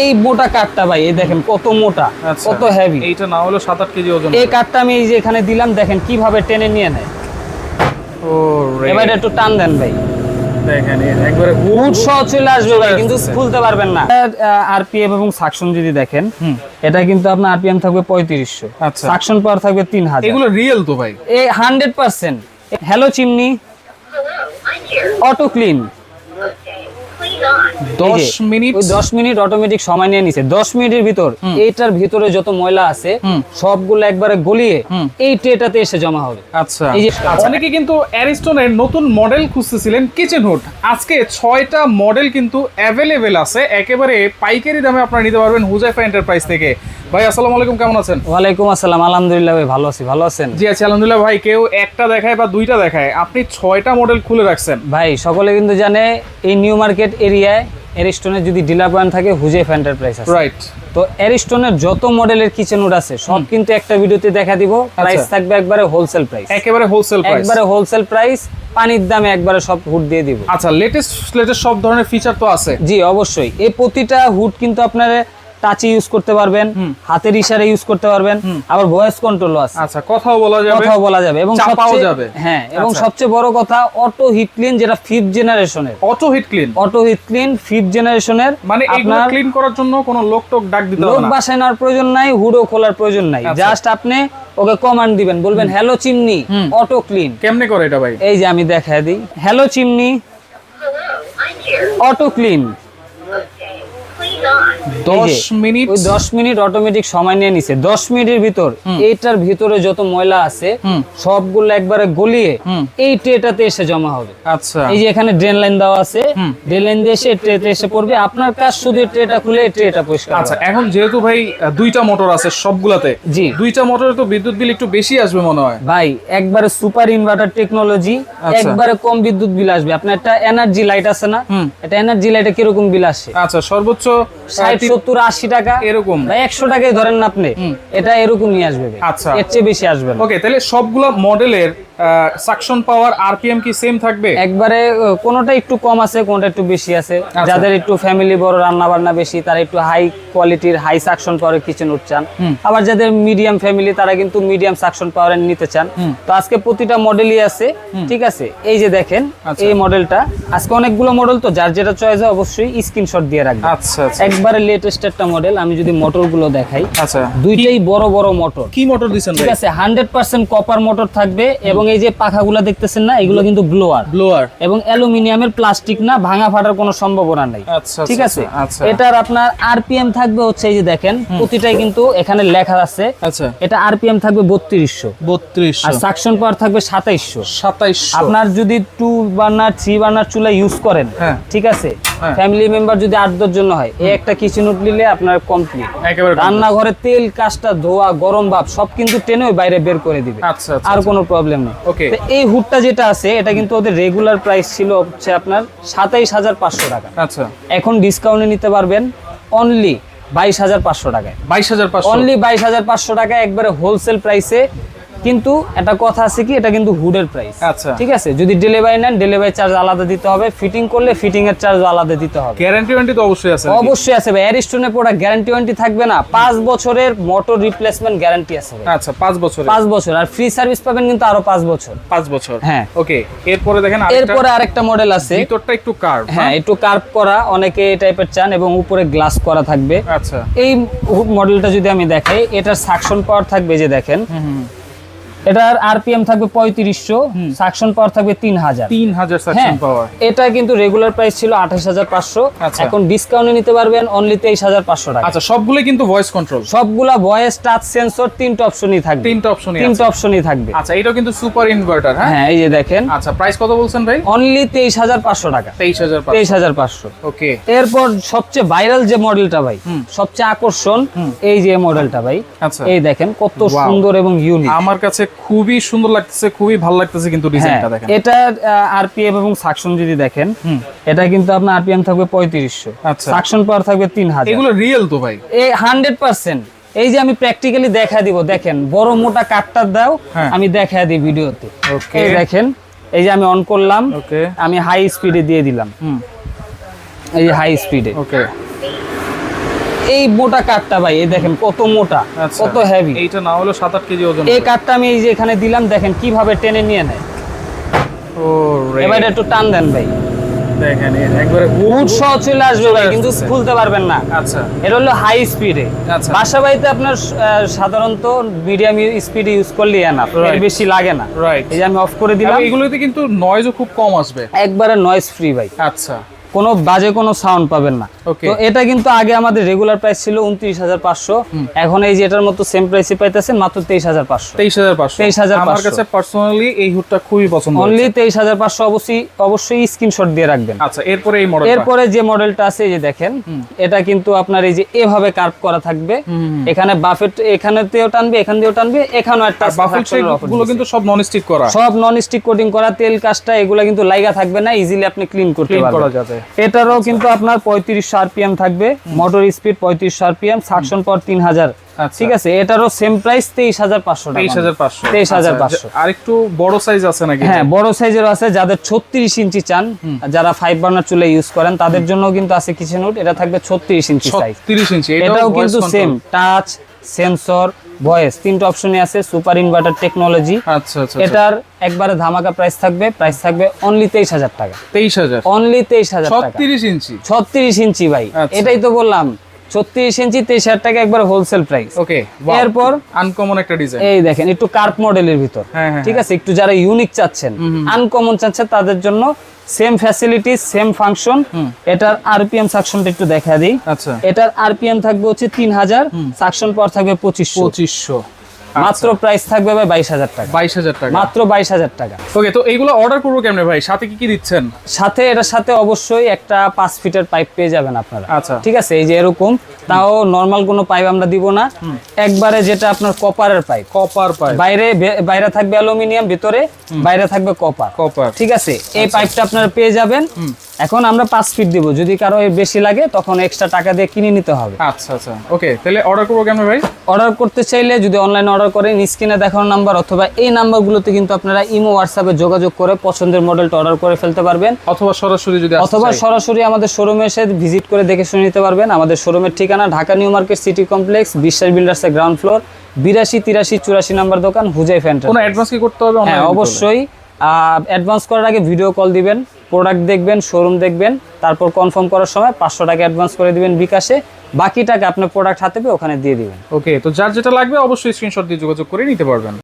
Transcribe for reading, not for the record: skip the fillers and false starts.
এই মোটা কাঠটা ভাই, এই দেখেন কত মোটা, কত হেভি। এইটা না হলো 7-8 কেজি ওজন। এই কাঠটা আমি এই যে এখানে দিলাম, দেখেন কিভাবে টেনে নিয়ে নেয়। ও রে, এবার একটু টান দেন ভাই, দেখেন একবারে হুড সহ চলে আসবে ভাই, কিন্তু খুলতে পারবেন না। আরপিএম এবং সাকশন যদি দেখেন, এটা কিন্তু আপনার আরপিএম থাকবে 3500, আচ্ছা, সাকশন পাওয়ার থাকবে 3000। এগুলো রিয়েল তো ভাই? এই 100%। Hello chimney auto clean, 10 minute automatic সময় নিয়ে নিছে। 10 মিনিটের ভিতর এইটার ভিতরে যত ময়লা আছে সবগুলো একবারে গলিয়ে এই ট্রেটাতে এসে জমা হবে। আচ্ছা, অনেকে কিন্তু অ্যারিস্টনের নতুন মডেল খুঁজতেছিলেন কিচেন হুড। আজকে 6টা মডেল কিন্তু অ্যাভেলেবেল আছে, একেবারে পাইকারি দামে আপনারা নিতে পারবেন হুজাইফা এন্টারপ্রাইজ থেকে। ভাই আসসালামু আলাইকুম, কেমন আছেন? ওয়ালাইকুম আসসালাম, আলহামদুলিল্লাহ ভাই, ভালো আছি। ভালো আছেন? জি আছি আলহামদুলিল্লাহ। ভাই কেউ একটা দেখায় বা দুইটা দেখায়, আপনি 6টা মডেল খুলে রাখছেন। ভাই সকলে কিন্তু জানে এই নিউ মার্কেট এরিয়ায় অ্যারিস্টনের যদি ডিলার পয়েন্ট থাকে হুজাইফা এন্টারপ্রাইজ আছে, রাইট? তো অ্যারিস্টনের যত মডেলের কিচেন হুড আছে সব কিন্তু একটা ভিডিওতে দেখা দিব। প্রাইস থাকবে একবারে হোলসেল প্রাইস, একেবারে হোলসেল প্রাইস, একবারে হোলসেল প্রাইস, পানির দামে একবারে সব হুড দিয়ে দিব। আচ্ছা, লেটেস্ট সব ধরনের ফিচার তো আছে? জি অবশ্যই। এই প্রতিটা হুড কিন্তু আপনারা টাচে ইউজ করতে পারবেন, হাতের ইশারায় ইউজ করতে পারবেন, আবার ভয়েস কন্ট্রোলও আছে। আচ্ছা, কথাও বলা যাবে এবং চাপাও যাবে। হ্যাঁ, এবং সবচেয়ে বড় কথা অটো হিট ক্লিন, যেটা 5th জেনারেশনের। অটো হিট ক্লিন 5th জেনারেশনের। মানে এগুলো ক্লিন করার জন্য কোনো লোক টোক ডাক দিতে হবে না, লোক বাসায় নেওয়ার প্রয়োজন নাই, হুডও খোলার প্রয়োজন নাই। জাস্ট আপনি ওকে কমান্ড দিবেন, বলবেন হ্যালো চিমনি অটো ক্লিন। কেমনে করে এটা ভাই? এই যে আমি দেখায় দিই, hello chimney auto clean. 10 minute automatic সময় নিয়ে নিছে। 10 মিনিটের ভিতর এইটার ভিতরে যত ময়লা আছে সবগুলো একবারে গলিয়ে এই ট্রেটাতে এসে জমা হবে। আচ্ছা, এই যে এখানে ড্রেন লাইন দেওয়া আছে, ড্রেন লাইন দিয়ে এসে ট্রেতে এসে পড়বে। আপনার কাজ শুধু ট্রেটা খুলে ট্রেটা পরিষ্কার। আচ্ছা, এখন যেহেতু ভাই 2টা মোটর আছে সবগুলাতে, জি 2টা মোটরে তো বিদ্যুৎ বিল একটু বেশি আসবে মনে হয় ভাই। একবারে সুপার ইনভার্টার টেকনোলজি, একবারে কম বিদ্যুৎ বিল আসবে। আপনার একটা এনার্জি লাইট আছে না, এটা এনার্জি লাইটে কিরকম বিল আসে? আচ্ছা, সর্বোচ্চ 60-70-80 টাকা এরকম, ভাই 100 টাকায় ধরেন না আপনি, এটা এরকমই আসবে ভাই। আচ্ছা, এর চেয়ে বেশি আসবে না। ওকে, তাহলে সবগুলা মডেলের সাকশন পাওয়ার আরপিএম কি সেম থাকবে? একবারে কোনটা একটু কম আছে, কোনটা একটু বেশি আছে। যাদের একটু ফ্যামিলি বড়, রান্না বান্না বেশি, তারা একটু হাই কোয়ালিটির হাই সাকশন পাওয়ারের কিচেন হুড চান। আবার যাদের মিডিয়াম ফ্যামিলি, তারা কিন্তু মিডিয়াম সাকশন পাওয়ারের নিতে চান। তো আজকে প্রতিটা মডেলই আছে, ঠিক আছে? এই যে দেখেন এই মডেলটা, আজকে অনেকগুলো মডেল, তো যার যেটা চয়েস হয় অবশ্যই স্ক্রিনশট দিয়ে রাখবেন। আচ্ছা, একবারে লেটেস্ট একটা মডেল। আমি যদি মোটরগুলো দেখাই, আচ্ছা, দুইটাই বড় বড় মোটর। কি মোটর দিবেন ভাই? ঠিক আছে, 100% কপার মোটর থাকবে। এবং এই যে পাখাগুলো দেখতেছেন না, এগুলো কিন্তু ব্লোয়ার এবং অ্যালুমিনিয়ামের, প্লাস্টিক না, ভাঙা ফাটার কোনো সম্ভাবনা নাই। আচ্ছা, ঠিক আছে। আচ্ছা, এটার আপনার আরপিএম থাকবে হচ্ছে, এই যে দেখেন প্রতিটাই কিন্তু এখানে লেখা আছে। আচ্ছা, এটা আরপিএম থাকবে 3200, আর সাকশন পাওয়ার থাকবে 2700। আপনার যদি 2 বার্নার 3 বার্নার চুলা ইউজ করেন, ঠিক আছে, ফ্যামিলি মেম্বার যদি 8-10 জন হয়, এই একটা কিচেন হুড নিলে আপনার কমপ্লিট। রান্নাঘরে তেল, কাজটা, ধোয়া, গরম ভাব সব কিন্তু টেনে বাইরে বের করে দিবে। আচ্ছা, আর কোনো প্রবলেম নেই। এই হুডটা যেটা আছে, এটা কিন্তু ওদের রেগুলার প্রাইস ছিল হচ্ছে আপনার 27500 টাকা। আচ্ছা, এখন ডিসকাউন্টে নিতে পারবেন অনলি 22500 টাকায়। 22500, অনলি 22500 টাকা, একবারে হোলসেল প্রাইসে। কিন্তু একটা কথা আছে কি, এটা কিন্তু হুডের প্রাইস। আচ্ছা, ঠিক আছে, যদি ডেলিভারি নেন ডেলিভারি চার্জ আলাদা দিতে হবে, ফিটিং করলে ফিটিং এর চার্জ আলাদা দিতে হবে। গ্যারান্টি ওয়ারেন্টি তো অবশ্যই আছে? অবশ্যই আছে ভাই। অ্যারিস্টনের প্রোডাক্ট গ্যারান্টি ওয়ারেন্টি থাকবে না? 5 বছরের মোটর রিপ্লেসমেন্ট গ্যারান্টি আছে ভাই। আচ্ছা, 5 বছর, 5 বছর, আর ফ্রি সার্ভিস পাবেন কিন্তু আরো 5 বছর। 5 বছর, হ্যাঁ। ওকে, এরপরে দেখেন এরপরে আরেকটা মডেল আছে, ভিতরটা একটু কার্ভ। হ্যাঁ, একটু কার্ভ করা, অনেকে এই টাইপের চান, এবং উপরে গ্লাস করা থাকবে। আচ্ছা, এই মডেলটা যদি আমি দেখাই, এটার সাকশন পাওয়ার থাকবে, যে দেখেন এটার আরপিএম থাকবে 3500, সাকশন পাওয়ার থাকবে 3000 সাকশন পাওয়ার। এটা কিন্তু রেগুলার প্রাইস ছিল 28500, এখন ডিসকাউন্টে নিতে পারবেন অনলি 23500 টাকা। আচ্ছা, সবগুলো কিন্তু ভয়েস কন্ট্রোল, সবগুলা ভয়েস, টাচ সেন্সর, তিনটা অপশনই থাকবে। তিনটা অপশনই থাকবে। আচ্ছা, এটা কিন্তু সুপার ইনভার্টার। হ্যাঁ, এই যে দেখেন। আচ্ছা, প্রাইস কত বলছেন ভাই? অনলি 23500 টাকা। 23500। ওকে, এরপর সবচেয়ে ভাইরাল যে মডেলটা ভাই, সবচেয়ে আকর্ষণ, এই যে মডেলটা ভাই। আচ্ছা, এই দেখেন কত সুন্দর এবং ইউনিক। আমার কাছে খুবই সুন্দর লাগতেছে, খুবই ভালো লাগতেছে কিন্তু ডিজাইনটা দেখেন। এটা আরপিএম এবং সাকশন যদি দেখেন, এটা কিন্তু আপনার আরপিএম থাকবে 3500, সাকশন পাওয়ার থাকবে 3000। এগুলো রিয়েল তো ভাই? এই 100%। এই যে আমি প্র্যাকটিক্যালি দেখা দিব, দেখেন বড় মোটা কাঠটা দাও, আমি দেখা দিই ভিডিওতে। এই দেখেন, এই যে আমি অন করলাম, আমি হাই স্পিডে দিয়ে দিলাম, এই যে হাই স্পিডে। ওকে, এই মোটা কাঠটা ভাই, এই দেখেন কত মোটা, আচ্ছা। কত হেভি। এইটা না হলো 7-8 কেজি ওজন। এই কাঠটা আমি এই যে এখানে দিলাম, দেখেন কিভাবে টেনে নিয়ে নেয়। ও রে, এবার একটু টান দেন ভাই, দেখেন একবারে হুড সহ চলে আসবে ভাই, কিন্তু আসতেছে। খুলতে পারবেন না। আচ্ছা এটা হলো হাই স্পিডে। আচ্ছা। বাসা বাড়িতে আপনার সাধারণত মিডিয়াম স্পিডে ইউজ করলে এনাফ, এর Right. বেশি লাগে না। রাইট। এই যে আমি অফ করে দিলাম, এগুলোতে কিন্তু নয়েজও খুব কম আসবে। একবারে নয়েজ ফ্রি ভাই, আচ্ছা কোনো বাজে কোনো সাউন্ড পাবেন না। Okay. তো এটা কিন্তু আগে আমাদের রেগুলার প্রাইস ছিল 29,500, এখন এই যে এটার মতো সেম প্রাইসে পাইতেছেন মাত্র 23,500। 23,500। 23,500 আমার কাছে পার্সোনালি এই হুডটা খুবই পছন্দ অনলি হয়েছে। 23,500। অবশ্যই স্ক্রিনশট দিয়ে রাখবেন। আচ্ছা এরপরে এই মডেলটা। এরপরে যে মডেলটা আছে এই যে দেখেন, এটা কিন্তু আপনার এই যে এভাবে কার্ভ করা থাকবে, এখানে বাফেট এখানেতেও টানবে, এখান দিয়েও টানবে, এখানেও একটা বাফেট গুলো কিন্তু সব নন স্টিক করা। সব নন স্টিক কোটিং করা, তেল কাজটা এগুলা কিন্তু লাইগা থাকবে না, ইজিলি আপনি ক্লিন করতে ক্লিন করা পারবেন। যাবে। এটারও কিন্তু আপনার 3500 আরপিএম থাকবে, মোটর স্পিড 3500 আরপিএম, সাকশন পাওয়ার 3000। আচ্ছা। ঠিক আছে, এটারও সেম প্রাইস 23,500 টাকা। 23,500। 23,500। আর একটু বড় সাইজ আছে নাকি? হ্যাঁ, বড় সাইজের আছে, যাদের 36 ইঞ্চি চান, যারা 5 বার্নার চুলা ইউজ করেন তাদের জন্য কিন্তু আছে কিচেন হুড, এটা থাকবে 36 ইঞ্চি সাইজ। 30 ইঞ্চি। এটাও কিন্তু সেম টাচ, সেন্সর, ভয়েস তিনটা অপশনই আছে, সুপার ইনভার্টার টেকনোলজি। আচ্ছা আচ্ছা। এটার একবারে ধামাকা প্রাইস থাকবে অনলি 23,000 টাকা। 23,000। অনলি 23,000 টাকা। 36 ইঞ্চি। 36 ইঞ্চি ভাই, আচ্ছা। এটাই তো বললাম, 36 ইঞ্চি 23,000 টাকা একবার হোলসেল প্রাইস। ওকে। এরপর আনকমন একটা ডিজাইন। এই দেখেন একটু কার্প মডেলের ভিতর, হ্যাঁ, হ্যাঁ, ঠিক আছে, একটু যারা ইউনিক চাচ্ছেন, আনকমন চাচ্ছেন, তাদের জন্য সেম ফ্যাসিলিটি, সেম ফাংশন। এটার আরপিএম সাকশনটা একটু দেখা দিই। আচ্ছা। এটার আরপিএম থাকবে হচ্ছে 3000, সাকশন পাওয়ার থাকবে 2500। 2500। মাত্র প্রাইস থাকবে ভাই 22,000 টাকা। 22,000 টাকা। মাত্র 22,000 টাকা। ওকে, তো এইগুলো অর্ডার করবো কেমনে ভাই? সাথে কি কি দিচ্ছেন? সাথে এটার সাথে অবশ্যই একটা 5 ফিটের পাইপ পেয়ে যাবেন আপনারা। আচ্ছা। ঠিক আছে, এই যে এরকম, তাও নরমাল কোনো পাইপ আমরা দিব না, একবারে যেটা আপনার কপারের পাইপ। Copper pipe. বাইরে থাকবে অ্যালুমিনিয়াম, ভিতরে বাইরে থাকবে কপার। কপার। ঠিক আছে, এই পাইপটা আপনারা পেয়ে যাবেন। এখন আমরা 5 ফিট দিব, যদি কারো এর বেশি লাগে তখন এক্সট্রা টাকা দিয়ে কিনে নিতে হবে। আচ্ছা আচ্ছা। ওকে, তাহলে অর্ডার করবো কেমনে ভাই? অর্ডার করতে চাইলে যদি অনলাইনে অর্ডার করেন, স্ক্রিনে দেখানো নাম্বার অথবা এই নাম্বারগুলোতে কিন্তু আপনারা ইমো, হোয়াটসঅ্যাপে যোগাযোগ করে পছন্দের মডেলটা অর্ডার করে ফেলতে পারবেন, অথবা সরাসরি যদি আসতে অথবা চাই। সরাসরি আমাদের শোরুমে এসে ভিজিট করে দেখে শুনে নিতে পারবেন। আমাদের শোরুমের ঠিকানা Dhaka new market city complex, বিশ্বাস বিল্ডার্সের গ্রাউন্ড ফ্লোর, 82, 83, 84 নাম্বার দোকান, হুজাই ফ্যান্টার। কোনো অ্যাডভান্স কি করতে হবে? হ্যাঁ, online অবশ্যই। অ্যাডভান্স করার আগে ভিডিও কল দিবেন, প্রোডাক্ট দেখবেন, শোরুম দেখবেন, তারপর কনফার্ম করার সময় 500 টাকা অ্যাডভান্স করে দিবেন বিকাশে, বাকি টাকা আপনার প্রোডাক্ট হাতে পেয়ে ওখানে দিয়ে দিবেন। ওকে, তো যার যেটা লাগবে অবশ্যই স্ক্রিনশট দিয়ে যোগাযোগ করে নিতে পারবেন।